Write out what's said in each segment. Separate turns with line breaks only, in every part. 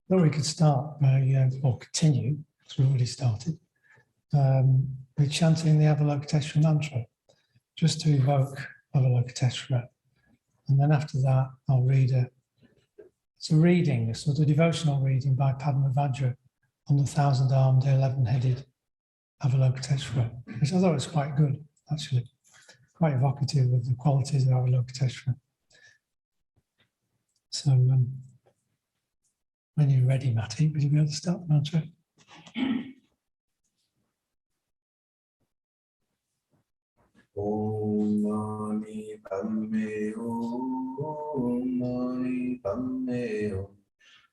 thought we could start by, or continue, because we've already started, with chanting the Avalokiteshvara mantra, just to evoke Avalokiteshvara. And then after that, I'll read it's a reading, a sort of devotional reading by Padmavajra on the 1,000-armed, 11-headed Avalokiteshvara, which I thought was quite good, actually, quite evocative of the qualities of Avalokiteshvara. So, when you're ready, Matty, would you be able to start the mantra?
Om Mani Padme Om Mani Padme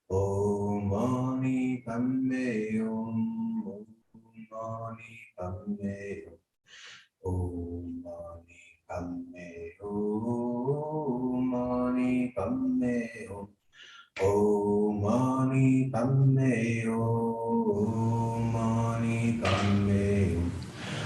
Om Mani Padme Om Mani Padme Om Mani Padme Om Mani Padme Om Mani Padme Om Mani Padme Om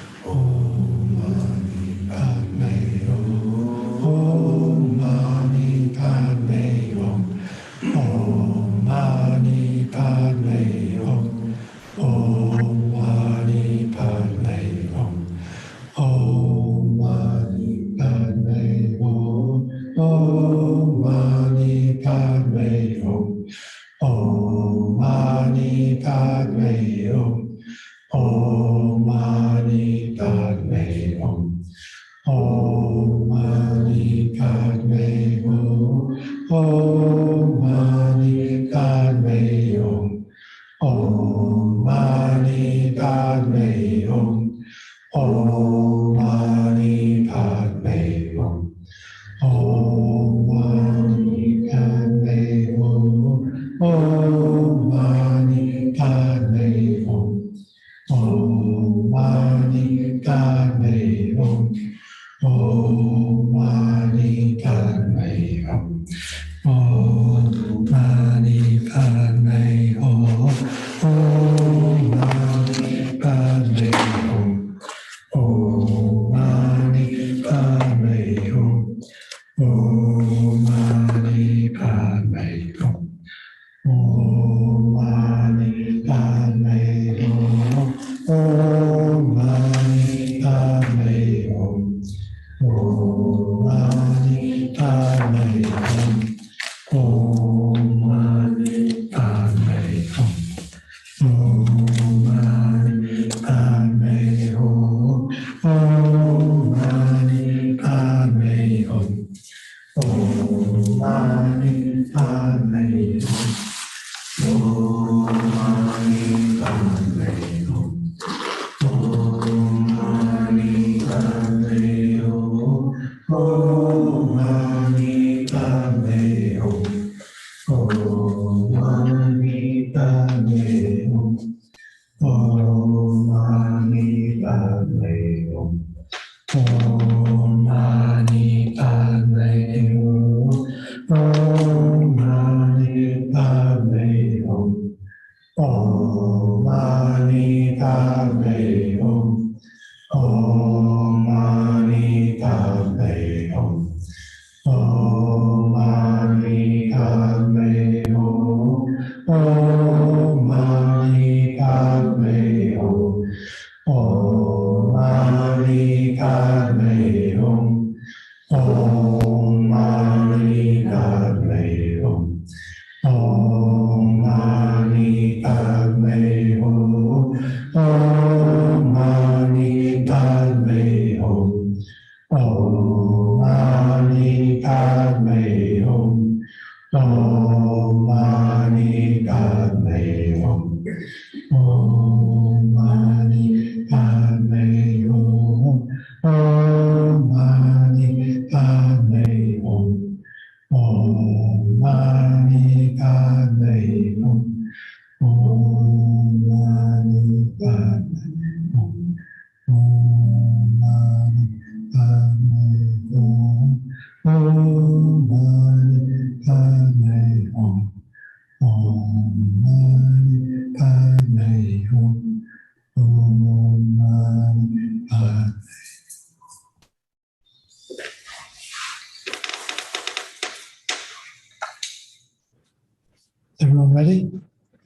Everyone ready?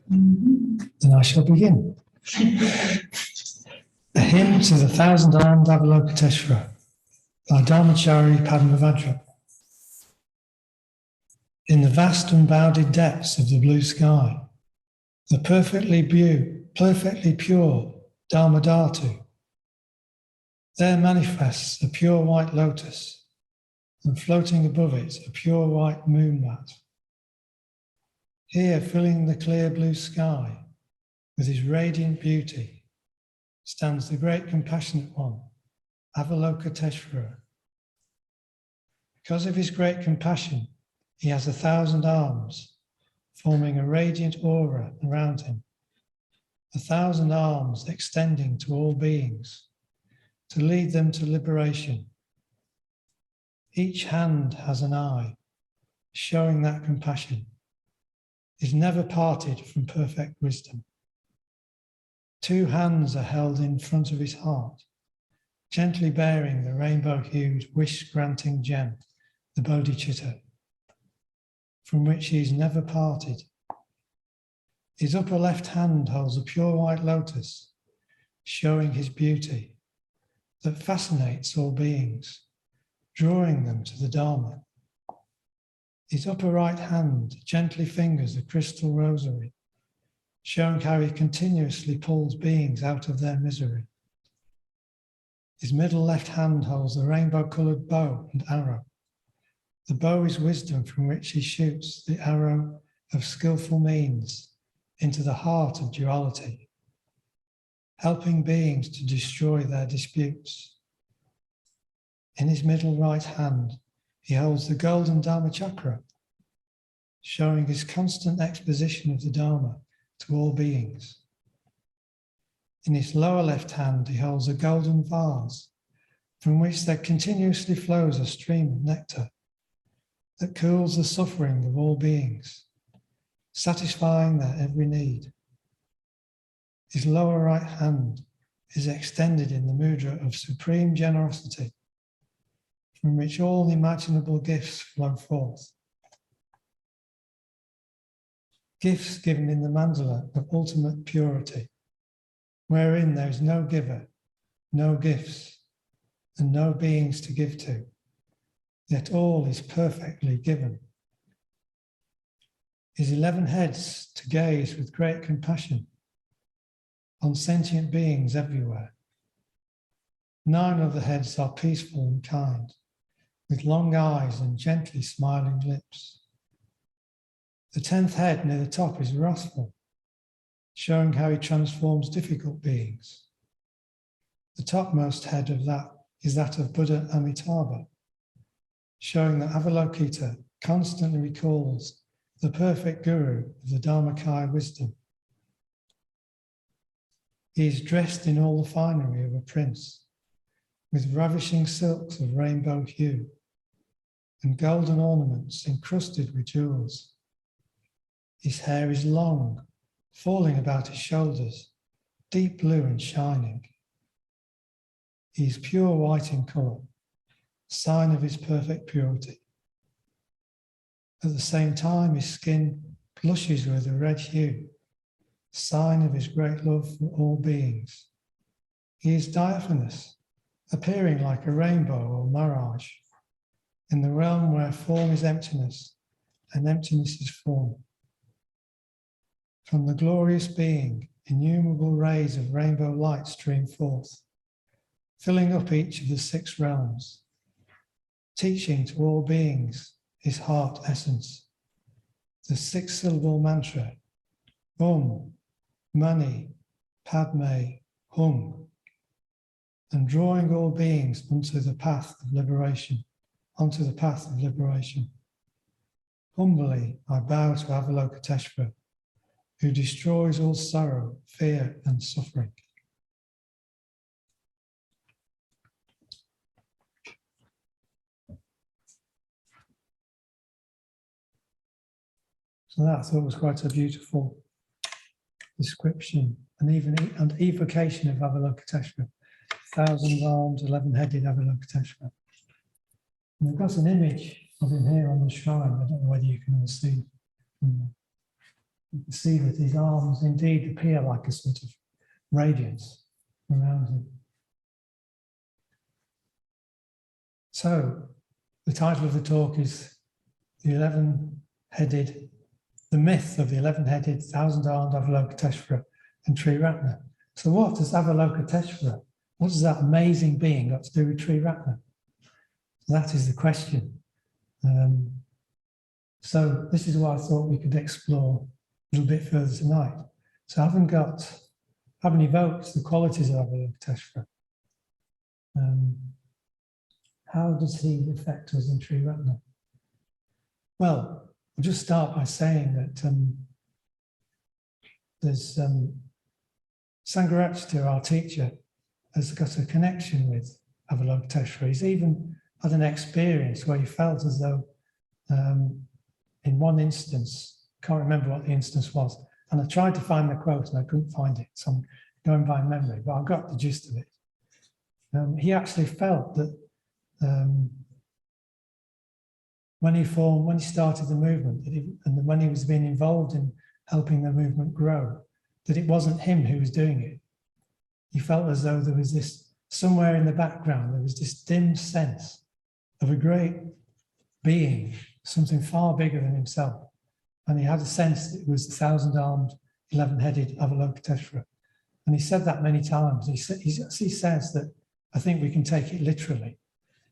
Then I shall begin. A hymn to the thousand-armed Avalokiteshvara by Dharmachari Padmavajra. In the vast unbounded depths of the blue sky, the perfectly pure Dharmadhatu, there manifests a pure white lotus, and floating above it a pure white moon mat. Here, filling the clear blue sky with his radiant beauty, stands the great compassionate one, Avalokiteshvara. Because of his great compassion, he has 1,000 arms, forming a radiant aura around him, 1,000 arms extending to all beings, to lead them to liberation. Each hand has an eye, showing that compassion is never parted from perfect wisdom. 2 hands are held in front of his heart, gently bearing the rainbow-hued wish-granting gem, the Bodhisattva, from which he is never parted. His upper left hand holds a pure white lotus, showing his beauty that fascinates all beings, drawing them to the Dharma. His upper right hand gently fingers a crystal rosary, showing how he continuously pulls beings out of their misery. His middle left hand holds a rainbow-coloured bow and arrow. The bow is wisdom from which he shoots the arrow of skillful means into the heart of duality, helping beings to destroy their disputes. In his middle right hand, he holds the golden Dharma chakra, showing his constant exposition of the Dharma to all beings. In his lower left hand, he holds a golden vase, from which there continuously flows a stream of nectar that cools the suffering of all beings, satisfying their every need. His lower right hand is extended in the mudra of supreme generosity, from which all imaginable gifts flow forth. Gifts given in the mandala of ultimate purity, wherein there is no giver, no gifts, and no beings to give to, yet all is perfectly given. His 11 heads to gaze with great compassion on sentient beings everywhere. 9 of the heads are peaceful and kind, with long eyes and gently smiling lips. The 10th head near the top is wrathful, showing how he transforms difficult beings. The topmost head of that is that of Buddha Amitabha, showing that Avalokita constantly recalls the perfect guru of the Dharmakaya wisdom. He is dressed in all the finery of a prince, with ravishing silks of rainbow hue and golden ornaments encrusted with jewels. His hair is long, falling about his shoulders, deep blue and shining. He is pure white in colour, sign of his perfect purity. At the same time, his skin blushes with a red hue, sign of his great love for all beings. He is diaphanous, appearing like a rainbow or mirage, in the realm where form is emptiness and emptiness is form. From the glorious being, innumerable rays of rainbow light stream forth, filling up each of the 6 realms, teaching to all beings his heart essence, the 6-syllable mantra, Mani, Padme, Hum, and drawing all beings onto the path of liberation. Humbly I bow to Avalokiteshvara, who destroys all sorrow, fear, and suffering. So that I thought was quite a beautiful description and even an evocation of Avalokiteshvara, 1,000 arms, 11-headed Avalokiteshvara. And I've got an image of him here on the shrine. I don't know whether you can all see. You can see that his arms indeed appear like a sort of radiance around him. So, the title of the talk is The Myth of the 11-Headed, Thousand-Armed Avalokiteshvara and Triratna. So what does Avalokiteshvara, what does that amazing being got to do with Triratna? That is the question. So this is what I thought we could explore a little bit further tonight. So I haven't evoked the qualities of Avalokiteshvara. How does he affect us in Triratna? Well, I'll just start by saying that there's Sangharajita, our teacher, has got a connection with Avalokiteshvara. He's even had an experience where he felt as though in one instance, can't remember what the instance was, and I tried to find the quote and I couldn't find it, so I'm going by memory, but I got the gist of it. He actually felt that when he started the movement, and when he was being involved in helping the movement grow, that it wasn't him who was doing it. He felt as though there was this, somewhere in the background, there was this dim sense of a great being, something far bigger than himself. And he had a sense that it was the thousand-armed, 11-headed Avalokiteshvara. And he said that many times. He says that, I think we can take it literally.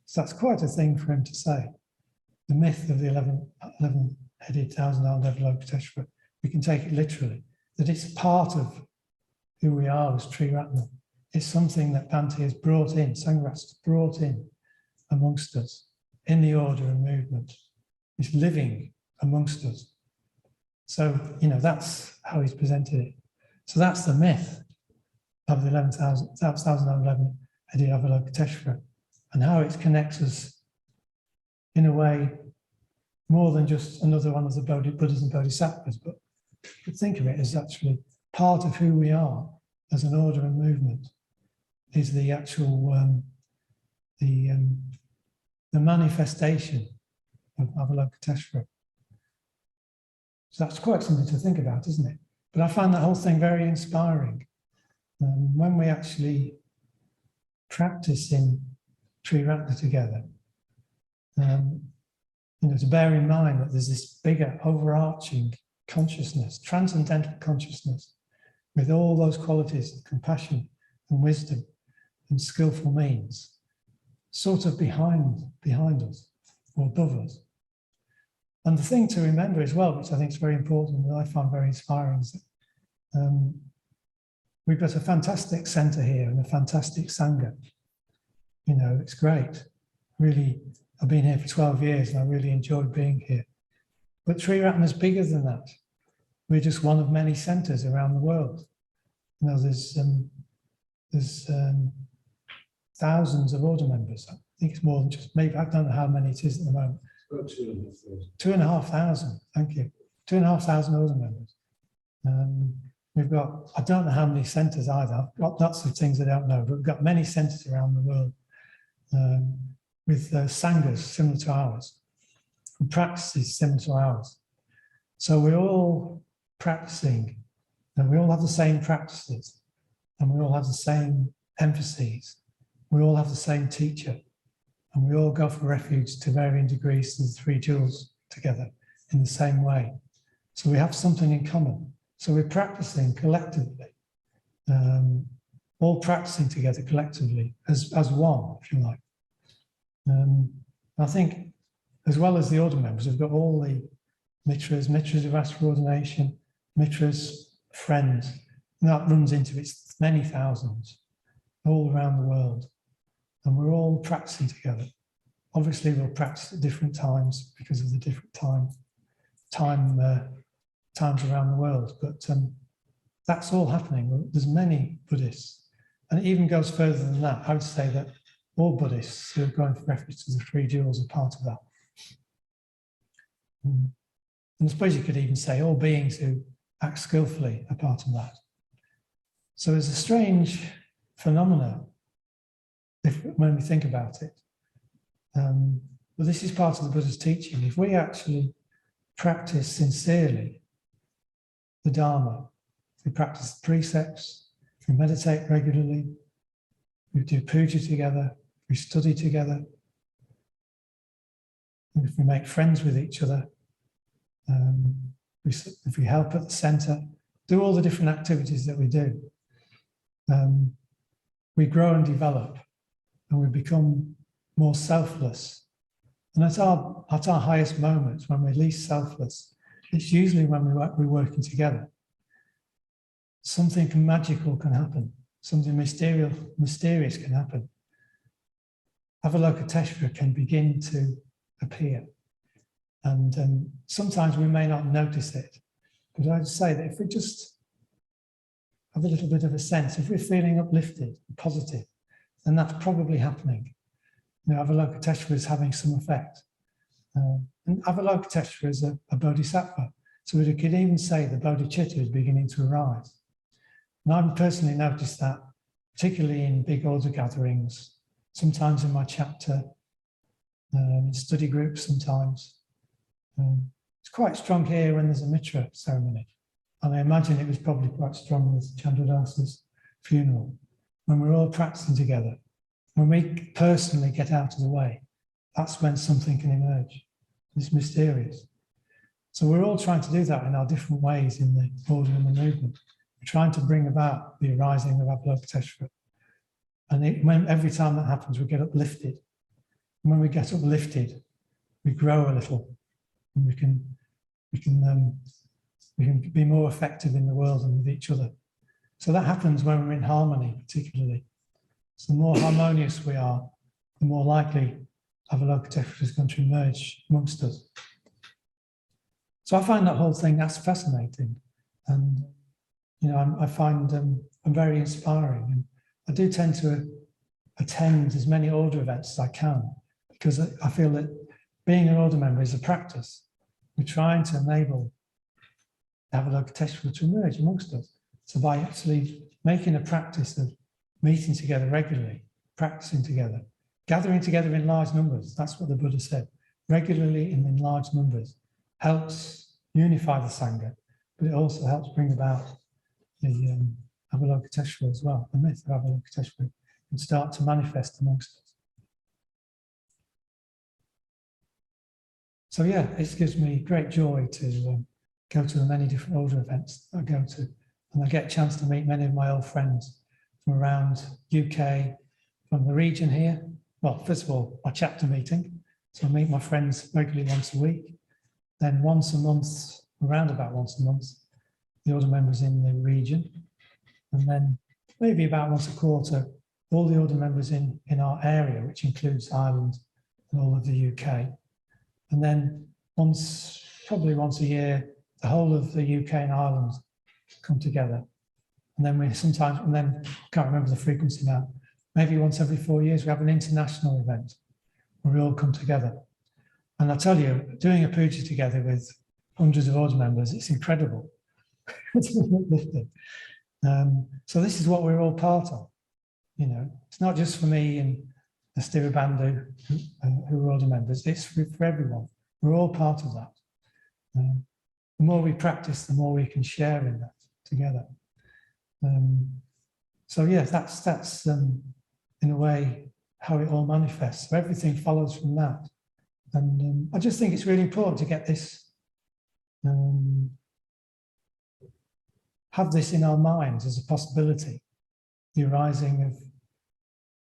So that's quite a thing for him to say. The myth of the 11-headed, thousand-armed Avalokiteshvara, we can take it literally. That it's part of who we are as Triratna. It's something that Bhante has brought in, Sangharaj has brought in amongst us, in the order and movement. It's living amongst us. So, that's how he's presented it. So that's the myth of the 11,011-headed Avalokiteshvara, and how it connects us in a way more than just another one of the Buddhas and Bodhisattvas, but think of it as actually part of who we are as an order and movement, is the actual, the manifestation of Avalokiteshvara. So that's quite something to think about, isn't it? But I find that whole thing very inspiring. When we actually practice in Triratna together, to bear in mind that there's this bigger overarching consciousness, transcendental consciousness, with all those qualities of compassion and wisdom and skillful means, sort of behind us or above us. And the thing to remember as well, which I think is very important and I find very inspiring, is that we've got a fantastic centre here and a fantastic Sangha. It's great. Really, I've been here for 12 years and I really enjoyed being here. But Triratna is bigger than that. We're just one of many centres around the world. There's thousands of order members. I think it's more than just, maybe, I don't know how many it is at the moment.
About 2,500.
2,500, thank you. 2,500 order members. We've got, I don't know how many centres either. I've got lots of things I don't know, but we've got many centres around the world with sanghas similar to ours, and practices similar to ours. So we're all practicing, and we all have the same practices, and we all have the same emphases. We all have the same teacher, and we all go for refuge to varying degrees to the three jewels together in the same way. So we have something in common. So we're practicing collectively, all practicing together collectively as one, if you like. I think, as well as the order members, we've got all the mitras of Astral Ordination, mitras, friends, and that runs into its many thousands all around the world. And we're all practicing together. Obviously, we'll practice at different times because of the different times around the world, but that's all happening. There's many Buddhists, and it even goes further than that. I would say that all Buddhists who are going for refuge to the three jewels are part of that. And I suppose you could even say all beings who act skillfully are part of that. So there's a strange phenomena when we think about it. But this is part of the Buddha's teaching. If we actually practice sincerely, the Dharma. If we practice the precepts, if we meditate regularly, we do puja together, we study together, and if we make friends with each other, if we help at the centre, do all the different activities that we do, we grow and develop, and we become more selfless. And at our highest moments, when we're least selfless, it's usually when we're working together. Something magical can happen. Something mysterious can happen. Avalokiteshvara can begin to appear. And sometimes we may not notice it. But I'd say that if we just have a little bit of a sense, if we're feeling uplifted, positive, then that's probably happening. You know, Avalokiteshvara is having some effect. And Avalokiteshvara is a bodhisattva. So we could even say the bodhicitta is beginning to arise. And I've personally noticed that, particularly in big order gatherings, sometimes in my chapter, in study groups sometimes. It's quite strong here when there's a mitra ceremony. And I imagine it was probably quite strong with Chandradasa's funeral, when we're all practicing together. When we personally get out of the way, that's when something can emerge. It's mysterious. So we're all trying to do that in our different ways in the order and the movement. We're trying to bring about the arising of Avalokiteshvara. And every time that happens, we get uplifted. And when we get uplifted, we grow a little, and we can be more effective in the world and with each other. So that happens when we're in harmony, particularly. So the more harmonious we are, the more likely Avalokiteshvara is going to emerge amongst us. So I find that whole thing, that's fascinating. And, you know, I find them very inspiring. And I do tend to attend as many order events as I can, because I feel that being an order member is a practice. We're trying to enable Avalokiteshvara to emerge amongst us. So by actually making a practice of meeting together regularly, practicing together, gathering together in large numbers, that's what the Buddha said, regularly and in large numbers, helps unify the Sangha, but it also helps bring about the Avalokiteshvara as well, the myth of Avalokiteshvara, and start to manifest amongst us. So yeah, it gives me great joy to go to the many different order events that I go to, and I get a chance to meet many of my old friends from around UK, from the region here. Well, first of all, my chapter meeting. So I meet my friends regularly once a week. Then once a month, around about once a month, the order members in the region. And then maybe about once a quarter, all the order members in our area, which includes Ireland and all of the UK. And then probably once a year, the whole of the UK and Ireland come together. And then I can't remember the frequency now, maybe once every 4 years, we have an international event where we all come together. And I tell you, doing a puja together with hundreds of order members, it's incredible. It's uplifting. So this is what we're all part of. You know, it's not just for me and the Stirabandhu who are order members, it's for everyone. We're all part of that. The more we practice, the more we can share in that together. So yeah, that's in a way how it all manifests. So everything follows from that. And I just think it's really important to get this, have this in our minds as a possibility, the arising of,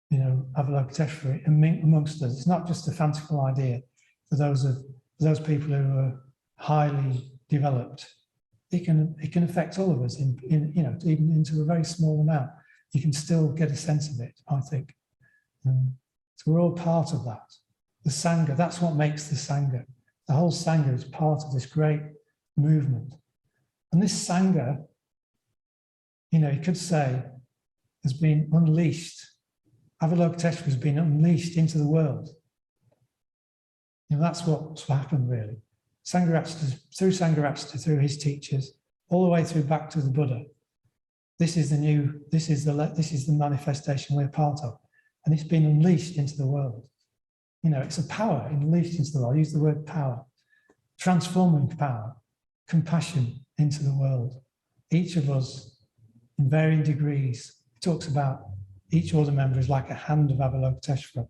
you know, Avalokiteshvara amongst us. It's not just a fanciful idea for those people who are highly developed. It can affect all of us in you know, even into a very small amount. You can still get a sense of it, I think. So we're all part of that. The Sangha, that's what makes the Sangha. The whole Sangha is part of this great movement. And this Sangha, you know, you could say, has been unleashed. Avalokiteshvara has been unleashed into the world. You know, that's what's happened really. Through Sangharakshita, through his teachers, all the way through back to the Buddha. This is the manifestation we're part of. And it's been unleashed into the world. You know, it's a power unleashed into the world. I use the word power. Transforming power, compassion into the world. each of us, in varying degrees, talks about each order member is like a hand of Avalokiteshvara,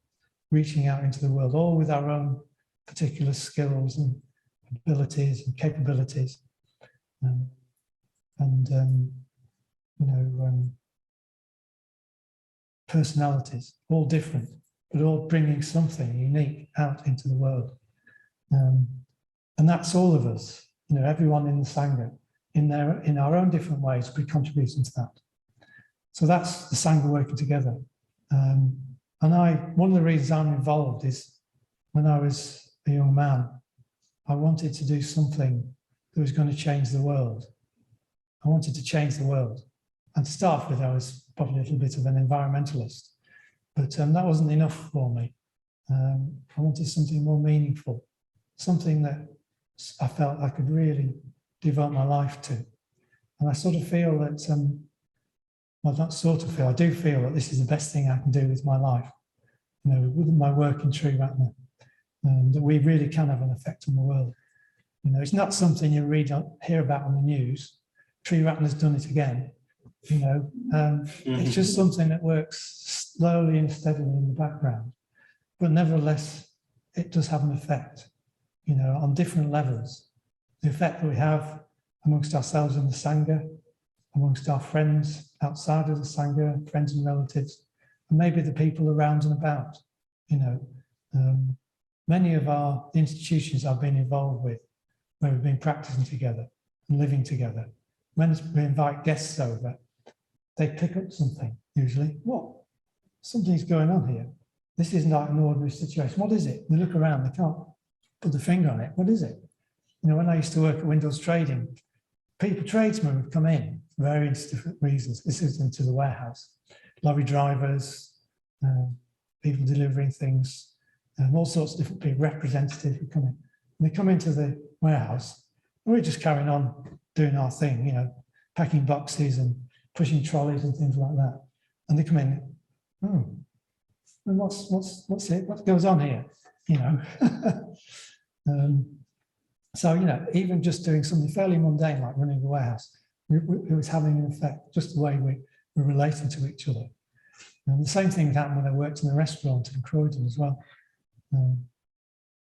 reaching out into the world, all with our own particular skills and abilities and capabilities. Personalities, all different, but all bringing something unique out into the world. And that's all of us, everyone in the Sangha, in our own different ways, we're contributing to that. So that's the Sangha working together. And one of the reasons I'm involved is when I was a young man, I wanted to do something that was going to change the world. I wanted to change the world. And to start with, I was probably a little bit of an environmentalist, but that wasn't enough for me. I wanted something more meaningful, something that I felt I could really devote my life to. And I sort of feel that, well, not sort of feel, I do feel that this is the best thing I can do with my life, with my work in Triratna, that we really can have an effect on the world. It's not something you hear about on the news. Triratna's done it again. It's just something that works slowly and steadily in the background, but nevertheless, it does have an effect, on different levels. The effect that we have amongst ourselves in the Sangha, amongst our friends outside of the Sangha, friends and relatives, and maybe the people around and about. Many of the institutions I've been involved with, where we've been practicing together and living together, when we invite guests over, they pick up something, usually. What? Something's going on here. This isn't like an ordinary situation. What is it? They look around, they can't put the finger on it. What is it? When I used to work at Windows Trading, tradesmen would come in for various different reasons. This is into the warehouse. Lorry drivers, people delivering things, all sorts of different people, representatives would come in. And they come into the warehouse, and we're just carrying on doing our thing, packing boxes and pushing trolleys and things like that. And they come in, and what's it? What goes on here? So, even just doing something fairly mundane like running the warehouse, it was having an effect, just the way we were relating to each other. And the same thing happened when I worked in the restaurant in Croydon as well,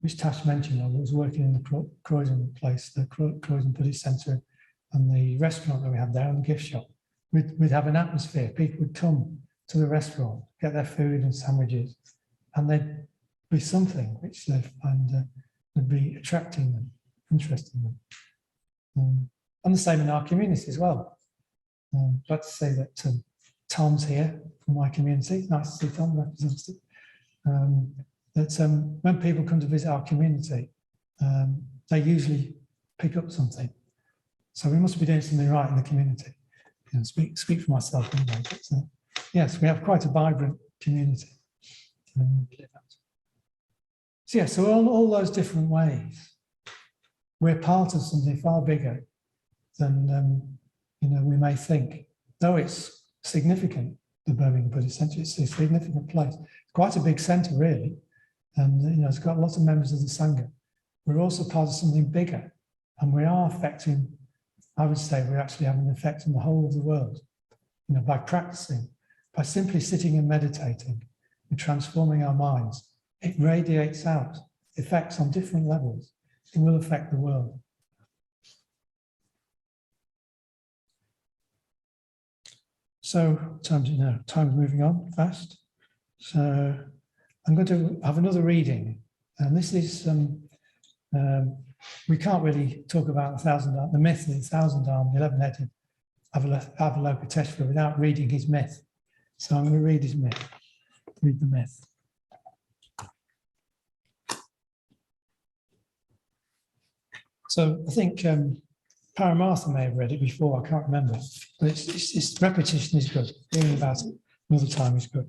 which Tash mentioned. I was working in the Croydon place, the Croydon Buddhist Centre, and the restaurant that we had there and the gift shop. We'd have an atmosphere. People would come to the restaurant, get their food and sandwiches, and there'd be something which they find would be attracting them, interesting them. And the same in our community as well. I'd like to say that Tom's here from my community. It's nice to see Tom, representative. That when people come to visit our community, they usually pick up something. So we must be doing something right in the community. Speak for myself anyway. But, yes, we have quite a vibrant community. So all those different ways, we're part of something far bigger than we may think. Though it's significant, the Birmingham Buddhist Centre, it's a significant place. It's quite a big centre, really, and it's got lots of members of the Sangha. We're also part of something bigger, and we are affecting. I would say we're actually having an effect on the whole of the world, by practicing, by simply sitting and meditating and transforming our minds. It radiates out effects on different levels. It will affect the world. So time's moving on fast. So I'm going to have another reading, and this is we can't really talk about the myth of the 1,000-armed, 11-headed Avalokiteshvara without reading his myth. So I'm going to read his myth. Read the myth. So I think Paramartha may have read it before, I can't remember. But it's repetition is good. Hearing about it another time is good.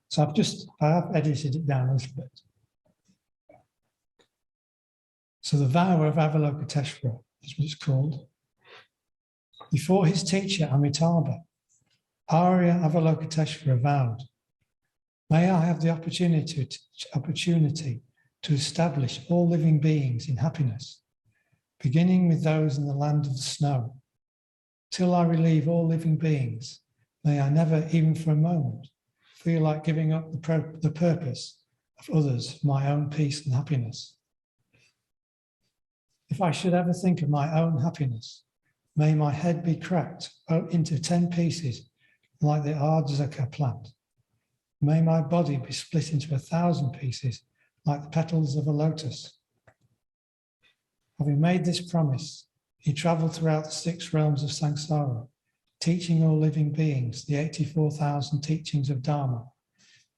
So I have edited it down a little bit. So the vow of Avalokiteshvara is what it's called. Before his teacher Amitabha, Arya Avalokiteshvara vowed, "May I have the opportunity to establish all living beings in happiness, beginning with those in the land of the snow, till I relieve all living beings, may I never, even for a moment, feel like giving up the purpose of others for my own peace and happiness. If I should ever think of my own happiness, may my head be cracked into 10 pieces like the ardhaka plant. May my body be split into 1,000 pieces like the petals of a lotus. Having made this promise, he travelled throughout the 6 realms of samsara, teaching all living beings the 84,000 teachings of Dharma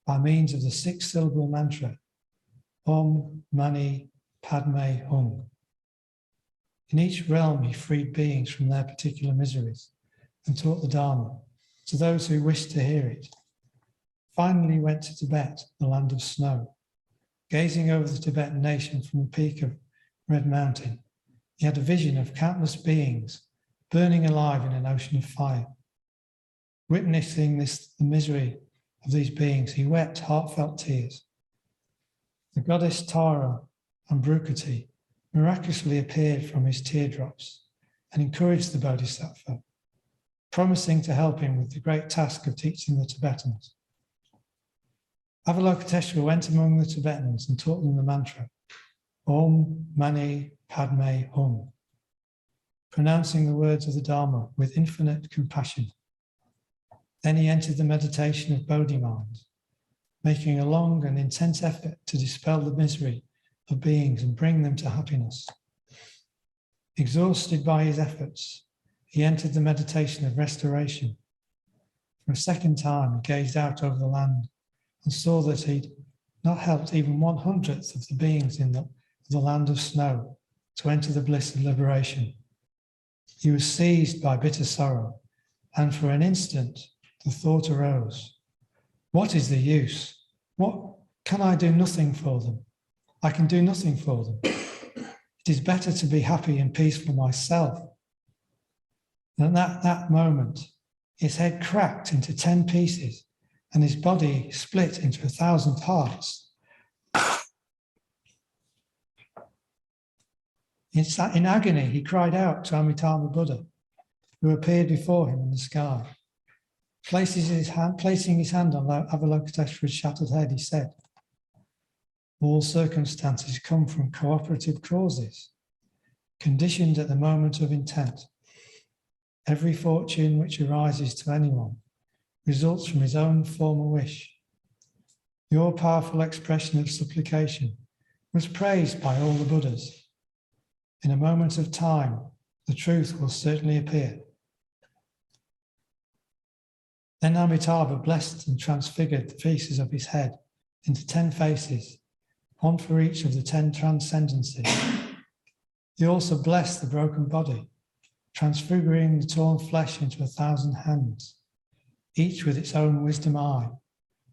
by means of the 6-syllable mantra, Om Mani Padme Hum. In each realm, he freed beings from their particular miseries and taught the Dharma to those who wished to hear it. Finally, he went to Tibet, the land of snow. Gazing over the Tibetan nation from the peak of Red Mountain, he had a vision of countless beings burning alive in an ocean of fire. Witnessing the misery of these beings, he wept heartfelt tears. The goddess Tara and Brukati miraculously appeared from his teardrops and encouraged the Bodhisattva, promising to help him with the great task of teaching the Tibetans. Avalokiteshvara went among the Tibetans and taught them the mantra, Om Mani Padme Hum, pronouncing the words of the Dharma with infinite compassion. Then he entered the meditation of Bodhi mind, making a long and intense effort to dispel the misery of beings and bring them to happiness. Exhausted by his efforts, he entered the meditation of restoration. For a second time, he gazed out over the land and saw that he'd not helped even 1/100th of the beings in the land of snow to enter the bliss of liberation. He was seized by bitter sorrow, and for an instant, the thought arose, what is the use? What can I do nothing for them? I can do nothing for them. It is better to be happy and peaceful myself. And at that moment, his head cracked into 10 pieces and his body split into 1,000 parts. In agony, he cried out to Amitabha Buddha, who appeared before him in the sky. Placing his hand on Avalokiteshvara's shattered head, he said, all circumstances come from cooperative causes, conditioned at the moment of intent. Every fortune which arises to anyone results from his own former wish. Your powerful expression of supplication was praised by all the Buddhas. In a moment of time, the truth will certainly appear. Then Amitabha blessed and transfigured the faces of his head into 10 faces, one for each of the 10 transcendencies. He also blessed the broken body, transfiguring the torn flesh into 1,000 hands, each with its own wisdom eye,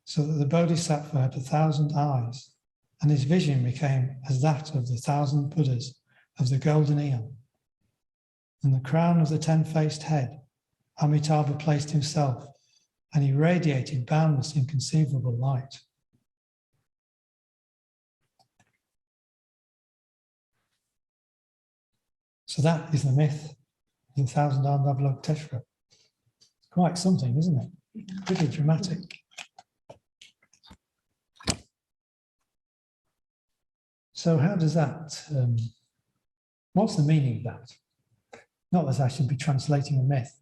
so that the Bodhisattva had 1,000 eyes, and his vision became as that of the 1,000 Buddhas of the golden eon. In the crown of the 10-faced head, Amitabha placed himself, and he radiated boundless, inconceivable light. So that is the myth of the 1,000-armed Avalokiteshvara. It's quite something, isn't it? Pretty dramatic. So how does that, what's the meaning of that? Not that I should be translating a myth,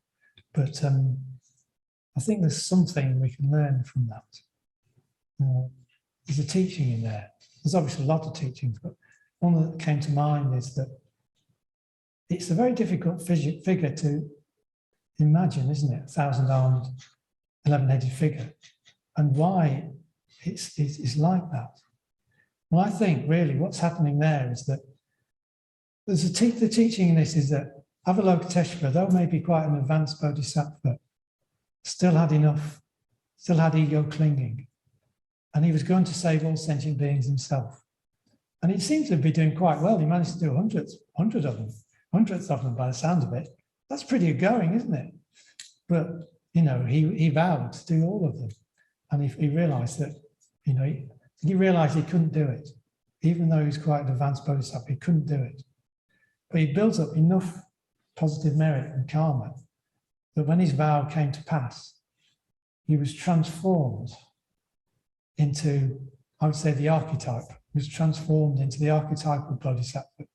but I think there's something we can learn from that. There's a teaching in there. There's obviously a lot of teachings, but one that came to mind is that it's a very difficult figure to imagine, isn't it? 1,000-armed, 11-headed figure. And why it's like that. Well, I think really what's happening there is that there's the teaching in this is that Avalokiteshvara, though maybe quite an advanced bodhisattva, still had ego clinging. And he was going to save all sentient beings himself. And he seemed to be doing quite well. He managed to do 100 of them. 100th of them by the sound of it. That's pretty good going, isn't it? But, you know, he vowed to do all of them. And he realized that, you know, he realized he couldn't do it. Even though he was quite an advanced bodhisattva, he couldn't do it. But he built up enough positive merit and karma that when his vow came to pass, he was transformed into, I would say, the archetype. He was transformed into the archetypal Bodhisattva.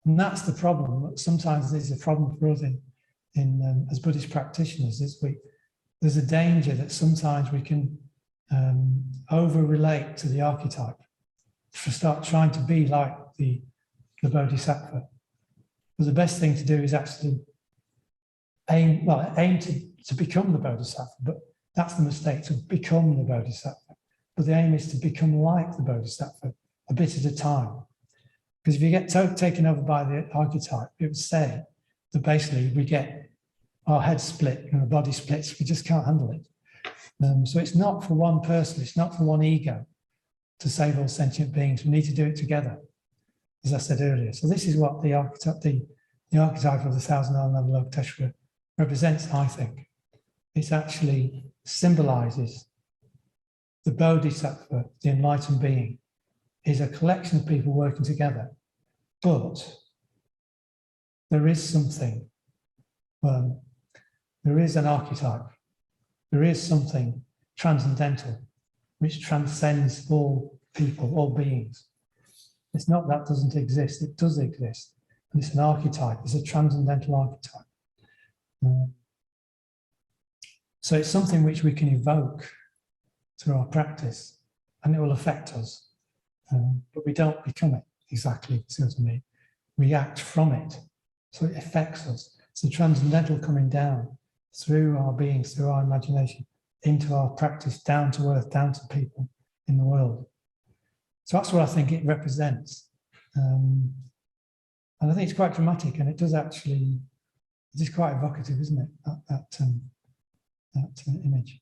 And that's the problem. Sometimes there's a problem for us as Buddhist practitioners. There's a danger that sometimes we can over-relate to the archetype, to start trying to be like the Bodhisattva. But the best thing to do is actually aim to become the Bodhisattva, but that's the mistake, to become the Bodhisattva. But the aim is to become like the Bodhisattva a bit at a time. Because if you get taken over by the archetype, it would say that basically we get our head split and the body splits, we just can't handle it. So it's not for one person, it's not for one ego to save all sentient beings. We need to do it together, as I said earlier. So this is what the archetype of the Thousand Island Avalokiteshvara represents, I think. It actually symbolizes the Bodhisattva, the enlightened being, is a collection of people working together. But there is something, there is an archetype, there is something transcendental which transcends all people, all beings. It's not that doesn't exist, it does exist. And it's an archetype, it's a transcendental archetype. So it's something which we can evoke through our practice, and it will affect us. But we don't become it exactly, see what I mean? We act from it, so it affects us. It's the transcendental coming down through our beings, through our imagination, into our practice, down to earth, down to people in the world. So that's what I think it represents. And I think it's quite dramatic, and it does actually, it is quite evocative, isn't it? That image.